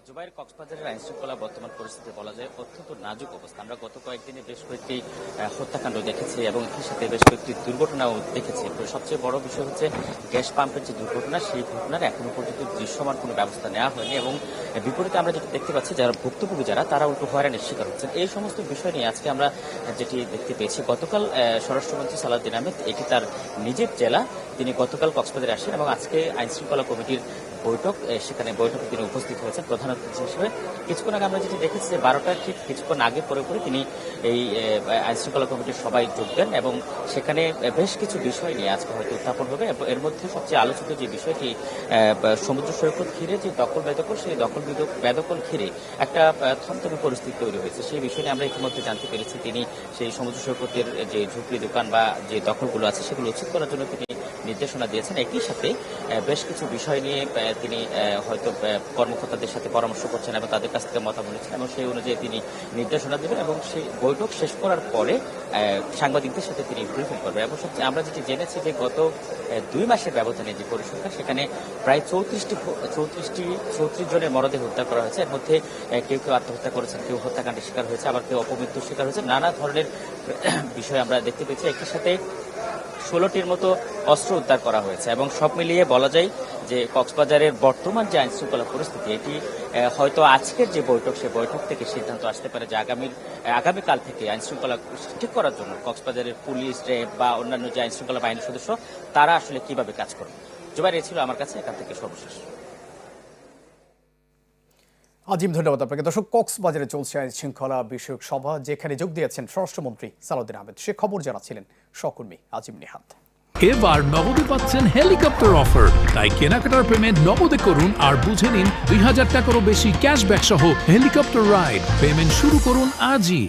জুবাইর কক্সবাজারের আইনশৃঙ্খলা বর্তমান পরিস্থিতি বলা যায় অত্যন্ত নাজুক অবস্থা। আমরা গত কয়েকদিনে বেশ কয়েকটি হত্যাকাণ্ড দেখেছি এবং এর সাথে বেশ কয়েকটি দুর্ঘটনাও দেখেছি। সবচেয়ে বড় বিষয় হচ্ছে গ্যাস পাম্পের যে দুর্ঘটনা, সেই ঘটনার এখনো পর্যন্ত দৃশ্যমান কোনো ব্যবস্থা নেওয়া হয়নি এবং বিপরীতে আমরা যেটি দেখতে পাচ্ছি যারা ভুক্তভোগী তারা উল্টো হয়রানির শিকার হচ্ছেন। এই সমস্ত বিষয় নিয়ে আজকে আমরা যেটি দেখতে পেয়েছি, গতকাল স্বরাষ্ট্রমন্ত্রী সালাউদ্দিন আহমেদ, এটি তার নিজের জেলা, তিনি গতকাল কক্সবাজারে আসেন এবং আজকে আইনশৃঙ্খলা কমিটির বৈঠক, সেখানে বৈঠকে তিনি উপস্থিত হয়েছেন প্রধান অতিথি হিসেবে। কিছুক্ষণ আগে আমরা যেটি দেখেছি যে 12টার ঠিক কিছুক্ষণ আগে পরে তিনি এই আইনশৃঙ্খলা কমিটির সবাই যোগ দেন এবং সেখানে বেশ কিছু বিষয় নিয়ে আজকে হয়তো উত্থাপন হবে। এর মধ্যে সবচেয়ে আলোচিত যে বিষয়টি সমুদ্র সৈকত ঘিরে যে দখল বেদখল, সেই দখল বেদখল ঘিরে একটা থমথমে পরিস্থিতি তৈরি হয়েছে, সেই বিষয় নিয়ে আমরা ইতিমধ্যে জানতে পেরেছি। তিনি সেই সমুদ্র সৈকতের যে ঝুপড়ি দোকান বা যে দখলগুলো আছে সেগুলো উচ্ছেদ করার জন্য তিনি নির্দেশনা দিয়েছেন। একই সাথে বেশ কিছু বিষয় নিয়ে তিনি হয়তো কর্মকর্তাদের সাথে পরামর্শ করছেন এবং তাদের কাছ থেকে মতামত নিচ্ছেন এবং সেই অনুযায়ী তিনি নির্দেশনা দেবেন এবং সেই বৈঠক শেষ করার পরে সাংবাদিকদের সাথে তিনি ব্রিফিং করবেন। এবং আমরা যেটি জেনেছি যে গত 2 মাসের ব্যবধানে যে পরিসংখ্যান, সেখানে প্রায় 34 জনের মরদেহ উদ্ধার করা হয়েছে। এর মধ্যে কেউ কেউ আত্মহত্যা করেছেন, কেউ হত্যাকাণ্ডের শিকার হয়েছে, আবার কেউ অপমৃত্যুর শিকার হয়েছে। নানা ধরনের বিষয় আমরা দেখতে পেয়েছি। একই সাথে 16টির মতো অস্ত্র উদ্ধার করা হয়েছে এবং সব মিলিয়ে বলা যায় যে কক্সবাজারের বর্তমান যে আইনশৃঙ্খলা পরিস্থিতি, এটি হয়তো আজকের যে বৈঠক, সেই বৈঠক থেকে সিদ্ধান্ত আসতে পারে যে আগামীকাল থেকে আইনশৃঙ্খলা ঠিক করার জন্য কক্সবাজারের পুলিশ, র্যাব বা অন্যান্য যে আইনশৃঙ্খলা বাহিনীর সদস্য তারা আসলে কিভাবে কাজ করবে। জুবাইর, এ ছিল আমার কাছে এখান থেকে সর্বশেষ। আজিম, ধন্যবাদ আপনাকে। দর্শক, কক্সবাজারে চলছে আইন শৃঙ্খলা বিষয়ক সভা, যেখানে যোগ দিয়েছেন স্বরাষ্ট্রমন্ত্রী সালাউদ্দিন আহমেদ। সে খবর জানাচ্ছিলেন সহকর্মী আজিম নিহাত। এবার নগদে পাচ্ছেন হেলিকপ্টার অফার, তাই কেনাকাটার পেমেন্ট নগদে করুন আর বুঝে নিন 2000 টাকারও বেশি ক্যাশব্যাক সহ হেলিকপ্টার রাইড। পেমেন্ট শুরু করুন আজই।